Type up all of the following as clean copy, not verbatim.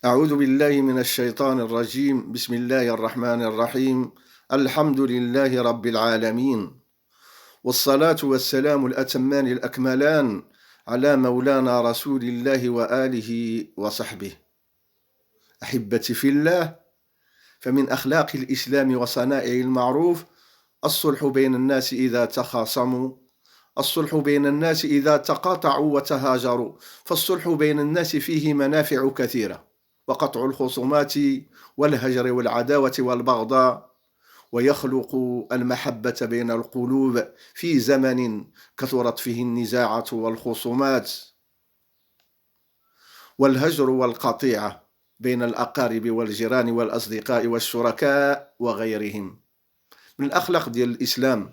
أعوذ بالله من الشيطان الرجيم. بسم الله الرحمن الرحيم. الحمد لله رب العالمين، والصلاة والسلام الأتمان الأكملان على مولانا رسول الله وآله وصحبه. أحبتي في الله، فمن أخلاق الإسلام وصنائع المعروف الصلح بين الناس إذا تخاصموا، الصلح بين الناس إذا تقاطعوا وتهاجروا، فالصلح بين الناس فيه منافع كثيرة، وقطع الخصومات والهجر والعداوة والبغضاء، ويخلق المحبة بين القلوب في زمن كثرت فيه النزاعات والخصومات، والهجر والقطيعة بين الأقارب والجيران والأصدقاء والشركاء وغيرهم. من الأخلاق ديال الإسلام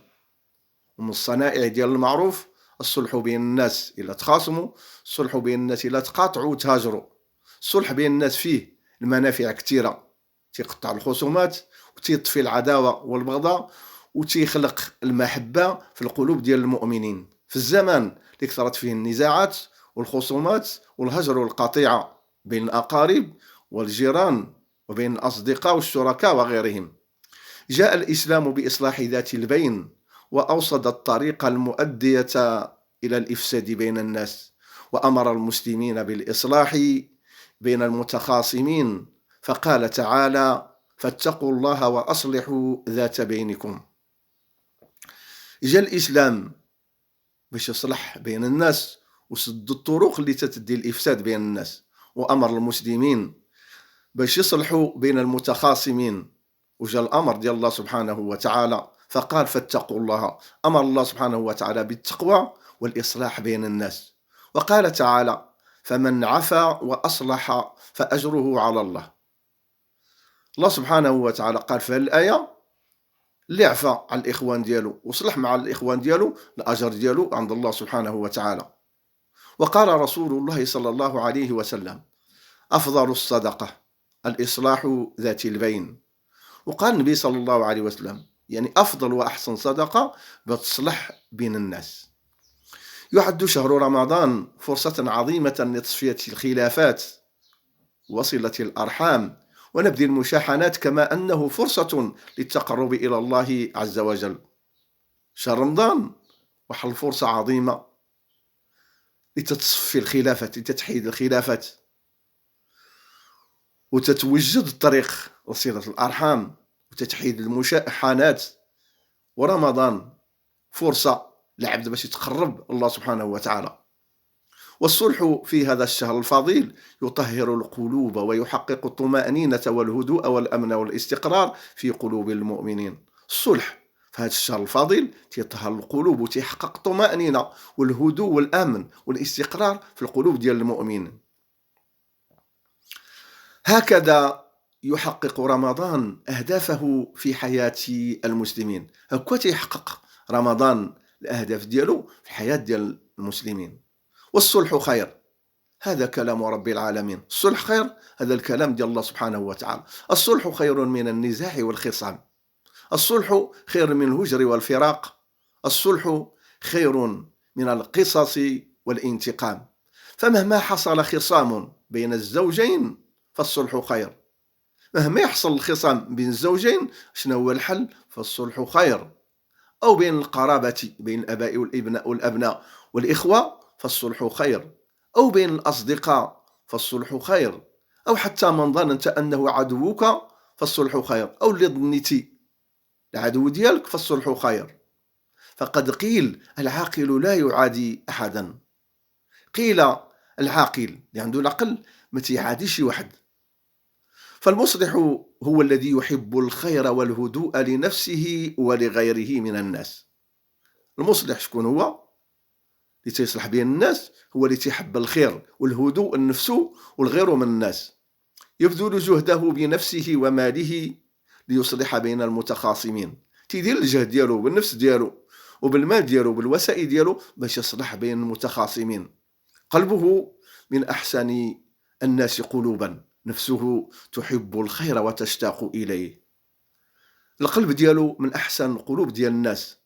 ومن الصنائع ديال المعروف الصلح بين الناس إلا تخاصموا، الصلح بين الناس إلا تقاطعوا وتهاجروا. الصلح بين الناس فيه المنافع كثيرة، تيقطع الخصومات وتيطفي العداوة والبغضاء وتيخلق المحبة في القلوب ديال المؤمنين في الزمان اللي كثرت فيه النزاعات والخصومات والهجر والقطيعة بين الأقارب والجيران وبين الأصدقاء والشركاء وغيرهم. جاء الإسلام بإصلاح ذات البين، وأوصد الطريق المؤدية إلى الإفساد بين الناس، وأمر المسلمين بالإصلاح بين المتخاصمين، فقال تعالى: فاتقوا الله وأصلحوا ذات بينكم. جاء الإسلام باش يصلح بين الناس وسد الطرق اللي تتدي الإفساد بين الناس، وأمر المسلمين باش يصلحوا بين المتخاصمين. وجاء الأمر ديال الله سبحانه وتعالى فقال: فاتقوا الله. أمر الله سبحانه وتعالى بالتقوى والإصلاح بين الناس، وقال تعالى: فمن عفا وأصلح فأجره على الله. الله سبحانه وتعالى قال في الآية: اللي عفا على الإخوان ديالو وصلح مع الإخوان ديالو الأجر ديالو عند الله سبحانه وتعالى. وقال رسول الله صلى الله عليه وسلم: أفضل الصدقة الإصلاح ذات البين. وقال النبي صلى الله عليه وسلم يعني أفضل وأحسن صدقة بتصلح بين الناس. يعد شهر رمضان فرصة عظيمة لتصفية الخلافات وصلة الأرحام ونبذ المشاحنات، كما أنه فرصة للتقرب إلى الله عز وجل. شهر رمضان وحل فرصة عظيمة لتتصفي الخلافات، لتتحيد الخلافات وتتوجد الطريق لصلة الأرحام وتتحيد المشاحنات. ورمضان فرصة للعبد باش يتقرب الله سبحانه وتعالى. والصلح في هذا الشهر الفضيل يطهر القلوب ويحقق الطمأنينة والهدوء والأمن والاستقرار في قلوب المؤمنين. الصلح في هذا الشهر الفضيل تيطهر القلوب وتيحقق الطمأنينة والهدوء والأمن والاستقرار في القلوب ديال المؤمنين. هكذا يحقق رمضان أهدافه في حياة المسلمين. هكا تيحقق رمضان الأهداف ديالو في الحياة ديال المسلمين. والصلح خير، هذا كلام رب العالمين. الصلح خير، هذا الكلام ديال الله سبحانه وتعالى. الصلح خير من النزاع والخصام، الصلح خير من الهجر والفراق، الصلح خير من القصص والانتقام. فمهما حصل خصام بين الزوجين فالصلح خير، مهما يحصل الخصام بين الزوجين شنو هو الحل؟ فالصلح خير. أو بين القرابة، بين الآباء والأبناء والإخوة فالصلح خير، أو بين الأصدقاء فالصلح خير، أو حتى من ظننت أنه عدوك فالصلح خير، أو اللي ظنيتي العدو ديالك فالصلح خير. فقد قيل: العاقل لا يعادي أحدا. قيل العاقل اللي عنده العقل ما تيعادي شي واحد. فالمصلح هو الذي يحب الخير والهدوء لنفسه ولغيره من الناس. المصلح شكون هو؟ اللي تيصلح بين الناس، هو اللي تيحب الخير والهدوء لنفسه والغير من الناس، يبذل جهده بنفسه وماله ليصلح بين المتخاصمين. تيدير الجهد ديالو بالنفس ديالو وبالمال ديالو وبالوسائل ديالو باش يصلح بين المتخاصمين. قلبه من أحسن الناس قلوبا، نفسه تحب الخير وتشتاق إليه. القلب ديالو من أحسن القلوب ديال الناس،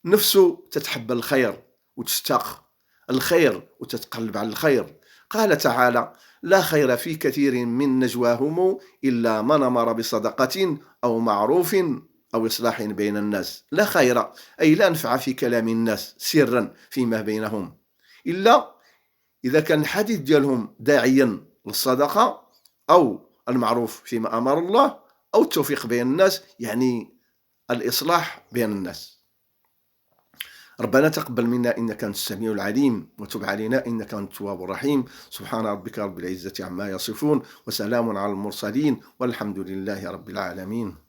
نفسه تتحب الخير وتشتاق الخير وتتقلب على الخير. قال تعالى: لا خير في كثير من نجواهم إلا من أمر بصدقة أو معروف أو إصلاح بين الناس. لا خير أي لا نفع في كلام الناس سرا فيما بينهم إلا إذا كان الحديث ديالهم داعيا للصدقة أو المعروف فيما أمر الله أو التوفيق بين الناس، يعني الإصلاح بين الناس. ربنا تقبل منا إنك أنت السميع العليم، وتب علينا إنك أنت التواب الرحيم. سبحان ربك رب العزة عما يصفون، وسلام على المرسلين، والحمد لله رب العالمين.